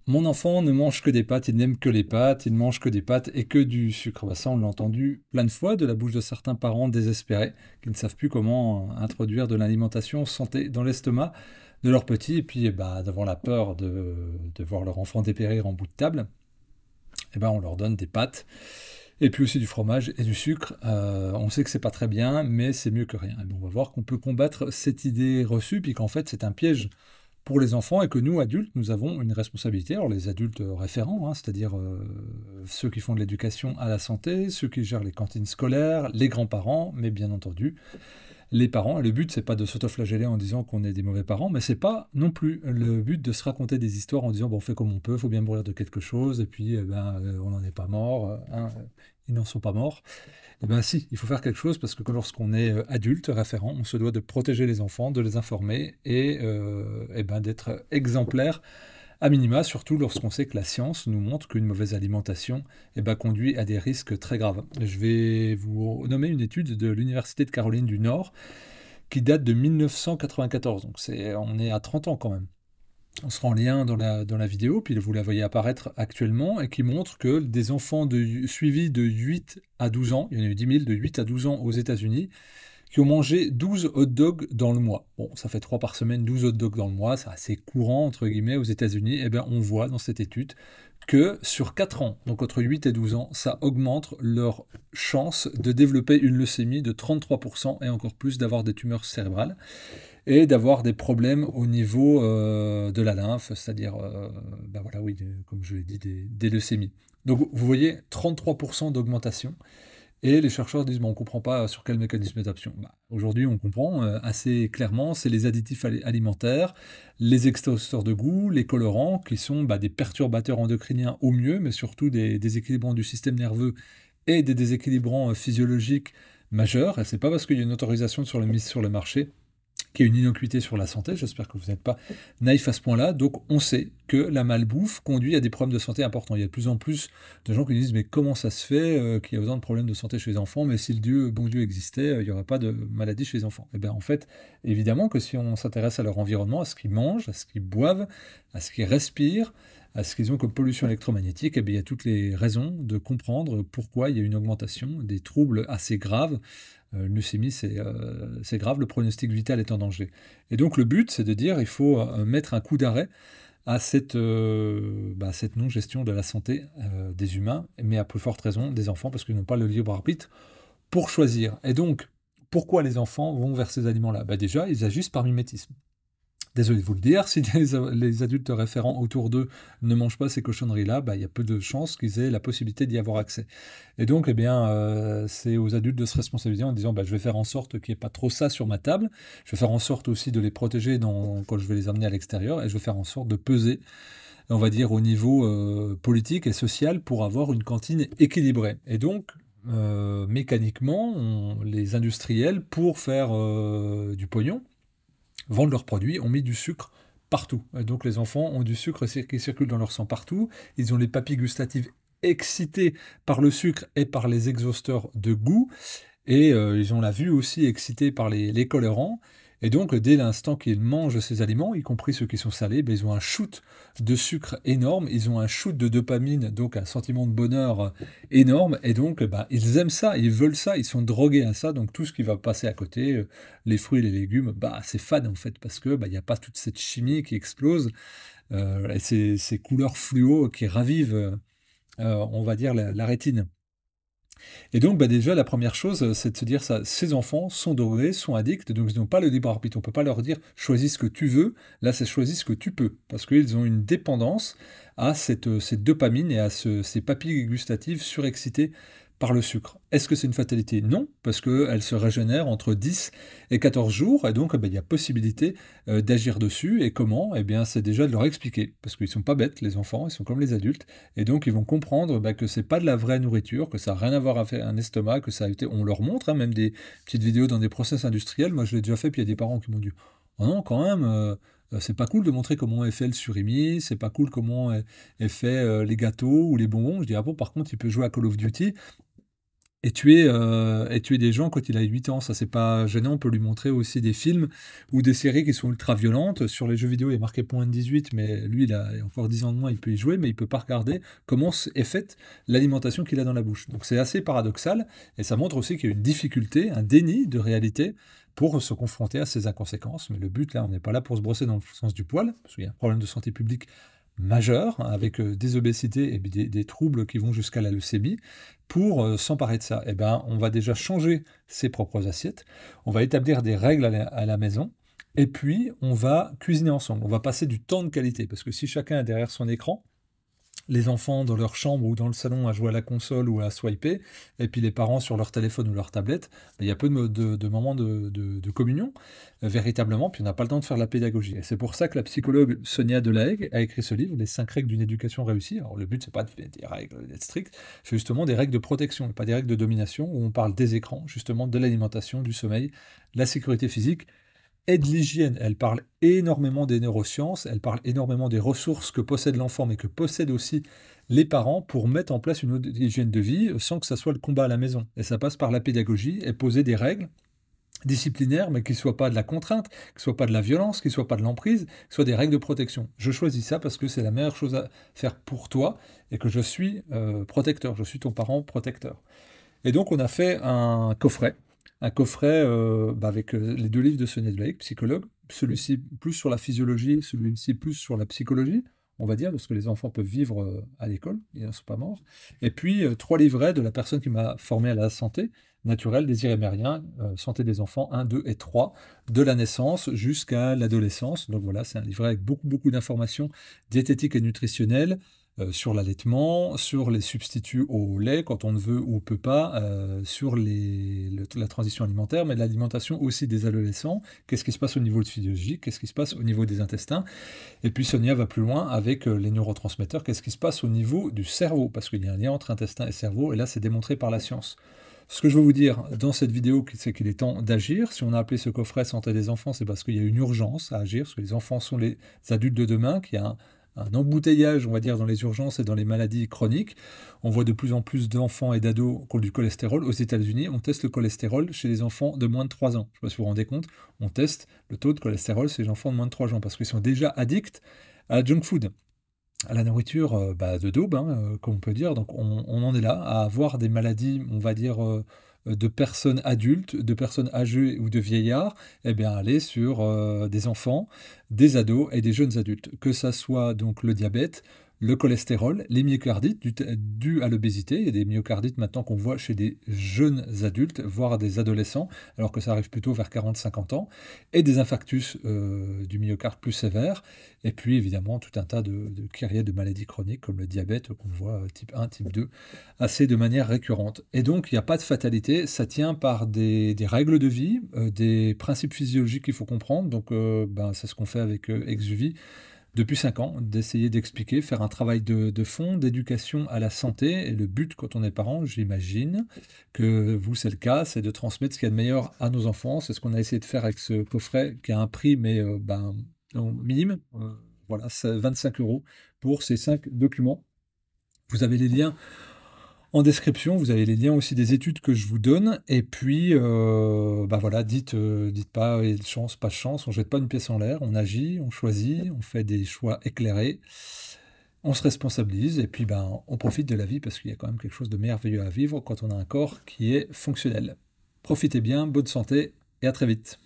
Mon enfant ne mange que des pâtes, il n'aime que les pâtes, il ne mange que des pâtes et que du sucre. Bah ça, on l'a entendu plein de fois de la bouche de certains parents désespérés qui ne savent plus comment introduire de l'alimentation santé dans l'estomac de leurs petits et puis bah, d'avoir la peur de voir leur enfant dépérir en bout de table. Et ben, on leur donne des pâtes et puis aussi du fromage et du sucre. On sait que c'est pas très bien, mais c'est mieux que rien. Et bon, on va voir qu'on peut combattre cette idée reçue, puis qu'en fait c'est un piège pour les enfants et que nous, adultes, nous avons une responsabilité. Alors les adultes référents, hein, c'est-à-dire ceux qui font de l'éducation à la santé, ceux qui gèrent les cantines scolaires, les grands-parents, mais bien entendu les parents. Et le but, c'est pas de s'autoflageller en disant qu'on est des mauvais parents, mais c'est pas non plus le but de se raconter des histoires en disant bon, on fait comme on peut, faut bien mourir de quelque chose, et puis on n'en est pas mort, hein, ils n'en sont pas morts. Eh bien si, il faut faire quelque chose parce que lorsqu'on est adulte, référent, on se doit de protéger les enfants, de les informer et, ben, d'être exemplaire à minima, surtout lorsqu'on sait que la science nous montre qu'une mauvaise alimentation ben, conduit à des risques très graves. Je vais vous nommer une étude de l'Université de Caroline du Nord qui date de 1994, donc on est à 30 ans quand même. On sera en lien dans la vidéo, puis vous la voyez apparaître actuellement, et qui montre que des enfants suivis de 8 à 12 ans, il y en a eu 10 000 de 8 à 12 ans aux États-Unis, qui ont mangé 12 hot dogs dans le mois. Bon, ça fait 3 par semaine, 12 hot dogs dans le mois, c'est assez courant, entre guillemets, aux États-Unis. Et bien, on voit dans cette étude que sur 4 ans, donc entre 8 et 12 ans, ça augmente leur chance de développer une leucémie de 33% et encore plus d'avoir des tumeurs cérébrales et d'avoir des problèmes au niveau de la lymphe, c'est-à-dire, ben voilà, oui, comme je l'ai dit, des leucémies. Donc vous voyez, 33% d'augmentation. Et les chercheurs disent, bon, on ne comprend pas sur quel mécanisme d'action. Bah, aujourd'hui, on comprend assez clairement, c'est les additifs alimentaires, les exhausteurs de goût, les colorants, qui sont bah, des perturbateurs endocriniens au mieux, mais surtout des déséquilibrants du système nerveux et des déséquilibrants physiologiques majeurs. Et c'est pas parce qu'il y a une autorisation sur la mise sur le marché qui a une innocuité sur la santé. J'espère que vous n'êtes pas naïf à ce point-là. Donc on sait que la malbouffe conduit à des problèmes de santé importants. Il y a de plus en plus de gens qui disent mais comment ça se fait qu'il y a autant de problèmes de santé chez les enfants, mais si le bon Dieu existait, il n'y aurait pas de maladie chez les enfants. Eh bien en fait, évidemment que si on s'intéresse à leur environnement, à ce qu'ils mangent, à ce qu'ils boivent, à ce qu'ils respirent, à ce qu'ils ont comme pollution électromagnétique, eh bien, il y a toutes les raisons de comprendre pourquoi il y a une augmentation des troubles assez graves. Une leucémie, c'est grave, le pronostic vital est en danger. Et donc le but, c'est de dire il faut mettre un coup d'arrêt à cette non-gestion de la santé des humains, mais à plus forte raison des enfants, parce qu'ils n'ont pas le libre arbitre pour choisir. Et donc, pourquoi les enfants vont vers ces aliments-là? Bah déjà, ils agissent par mimétisme. Désolé de vous le dire, si les adultes référents autour d'eux ne mangent pas ces cochonneries-là, bah, il y a peu de chances qu'ils aient la possibilité d'y avoir accès. Et donc, eh bien, c'est aux adultes de se responsabiliser en disant, bah, je vais faire en sorte qu'il n'y ait pas trop ça sur ma table, je vais faire en sorte aussi de les protéger quand je vais les amener à l'extérieur, et je vais faire en sorte de peser, on va dire, au niveau politique et social pour avoir une cantine équilibrée. Et donc, mécaniquement, les industriels, pour faire du pognon, vendent leurs produits, ont mis du sucre partout. Et donc les enfants ont du sucre qui circule dans leur sang partout. Ils ont les papilles gustatives excitées par le sucre et par les exhausteurs de goût. Et ils ont la vue aussi excitée par les colorants. Et donc, dès l'instant qu'ils mangent ces aliments, y compris ceux qui sont salés, ben, ils ont un shoot de sucre énorme, ils ont un shoot de dopamine, donc un sentiment de bonheur énorme. Et donc, ben, ils aiment ça, ils veulent ça, ils sont drogués à ça. Donc, tout ce qui va passer à côté, les fruits et les légumes, bah, c'est fade en fait, parce que il n'y a pas toute cette chimie qui explose et ces couleurs fluo qui ravivent, on va dire, la rétine. Et donc, bah, déjà, la première chose, c'est de se dire ça, ces enfants sont drogués, sont addicts, donc ils n'ont pas le libre arbitre. On ne peut pas leur dire choisis ce que tu veux, là c'est choisis ce que tu peux, parce qu'ils ont une dépendance à cette dopamine et à ces papilles gustatives surexcitées par le sucre. Est-ce que c'est une fatalité? Non, parce qu'elle se régénère entre 10 et 14 jours, et donc bah, il y a possibilité d'agir dessus. Et comment? Eh bien, c'est déjà de leur expliquer, parce qu'ils ne sont pas bêtes, les enfants, ils sont comme les adultes. Et donc, ils vont comprendre bah, que c'est pas de la vraie nourriture, que ça n'a rien à voir avec un estomac, que ça a été. On leur montre hein, même des petites vidéos dans des process industriels. Moi, je l'ai déjà fait, puis il y a des parents qui m'ont dit oh non, quand même, c'est pas cool de montrer comment est fait le surimi, c'est pas cool comment est fait les gâteaux ou les bonbons. Je dis ah bon, par contre, il peut jouer à Call of Duty et tuer des gens quand il a 8 ans. Ça, c'est pas gênant. On peut lui montrer aussi des films ou des séries qui sont ultra violentes. Sur les jeux vidéo, il est marqué point de 18, mais lui, il a encore 10 ans de moins, il peut y jouer, mais il peut pas regarder comment est faite l'alimentation qu'il a dans la bouche. Donc c'est assez paradoxal, et ça montre aussi qu'il y a une difficulté, un déni de réalité pour se confronter à ces inconséquences. Mais le but, là, on n'est pas là pour se brosser dans le sens du poil, parce qu'il y a un problème de santé publique majeur, hein, avec des obésités et des troubles qui vont jusqu'à la leucémie, pour s'emparer de ça. Eh ben, on va déjà changer ses propres assiettes, on va établir des règles à la maison, et puis on va cuisiner ensemble, on va passer du temps de qualité, parce que si chacun est derrière son écran, les enfants dans leur chambre ou dans le salon à jouer à la console ou à swiper, et puis les parents sur leur téléphone ou leur tablette, il y a peu de moments de communion, véritablement, puis on n'a pas le temps de faire la pédagogie. Et c'est pour ça que la psychologue Sonia Delahaye a écrit ce livre, Les 5 règles d'une éducation réussie. Alors le but, c'est pas des règles d'être strict, c'est justement des règles de protection, et pas des règles de domination, où on parle des écrans, justement de l'alimentation, du sommeil, la sécurité physique, et de l'hygiène. Elle parle énormément des neurosciences, elle parle énormément des ressources que possède l'enfant, mais que possèdent aussi les parents pour mettre en place une autre hygiène de vie sans que ça soit le combat à la maison. Et ça passe par la pédagogie et poser des règles disciplinaires, mais qui ne soient pas de la contrainte, qui ne soient pas de la violence, qui ne soient pas de l'emprise, qui soient des règles de protection. Je choisis ça parce que c'est la meilleure chose à faire pour toi et que je suis protecteur, je suis ton parent protecteur. Et donc, on a fait un coffret avec les 2 livres de Sonia Delahaye, psychologue, celui-ci plus sur la physiologie, celui-ci plus sur la psychologie, on va dire, de ce que les enfants peuvent vivre à l'école, ils ne sont pas morts. Et puis, 3 livrets de la personne qui m'a formé à la santé naturelle, désir et mérien, santé des enfants 1, 2 et 3, de la naissance jusqu'à l'adolescence. Donc voilà, c'est un livret avec beaucoup, beaucoup d'informations diététiques et nutritionnelles, sur l'allaitement, sur les substituts au lait quand on ne veut ou peut pas, sur la transition alimentaire, mais l'alimentation aussi des adolescents. Qu'est-ce qui se passe au niveau de physiologie? Qu'est-ce qui se passe au niveau des intestins? Et puis Sonia va plus loin avec les neurotransmetteurs. Qu'est-ce qui se passe au niveau du cerveau? Parce qu'il y a un lien entre intestin et cerveau, et là c'est démontré par la science. Ce que je veux vous dire dans cette vidéo, c'est qu'il est temps d'agir. Si on a appelé ce coffret Santé des enfants, c'est parce qu'il y a une urgence à agir, parce que les enfants sont les adultes de demain, qu'il y a un embouteillage, on va dire, dans les urgences et dans les maladies chroniques. On voit de plus en plus d'enfants et d'ados qui ont du cholestérol. Aux États-Unis, on teste le cholestérol chez les enfants de moins de 3 ans. Je ne sais pas si vous vous rendez compte, on teste le taux de cholestérol chez les enfants de moins de 3 ans parce qu'ils sont déjà addicts à la junk food, à la nourriture de daube, hein, comme on peut dire. Donc on en est là à avoir des maladies, on va dire, de personnes adultes, de personnes âgées ou de vieillards, eh bien aller sur des enfants, des ados et des jeunes adultes. Que ça soit donc le diabète, le cholestérol, les myocardites dus à l'obésité. Il y a des myocardites maintenant qu'on voit chez des jeunes adultes, voire des adolescents, alors que ça arrive plutôt vers 40-50 ans, et des infarctus du myocarde plus sévères, et puis évidemment tout un tas de kyrielles de maladies chroniques comme le diabète qu'on voit type 1, type 2, assez de manière récurrente. Et donc il n'y a pas de fatalité, ça tient par des règles de vie, des principes physiologiques qu'il faut comprendre, donc c'est ce qu'on fait avec Exuvie depuis 5 ans, d'essayer d'expliquer, faire un travail de fond, d'éducation à la santé. Et le but, quand on est parent, j'imagine que vous, c'est le cas, c'est de transmettre ce qu'il y a de meilleur à nos enfants. C'est ce qu'on a essayé de faire avec ce coffret qui a un prix, mais minime. Voilà, c'est 25 € pour ces 5 documents. Vous avez les liens en description, vous avez les liens aussi des études que je vous donne. Et puis, voilà, dites pas chance, pas de chance, on jette pas une pièce en l'air, on agit, on choisit, on fait des choix éclairés, on se responsabilise et puis on profite de la vie parce qu'il y a quand même quelque chose de merveilleux à vivre quand on a un corps qui est fonctionnel. Profitez bien, bonne santé et à très vite.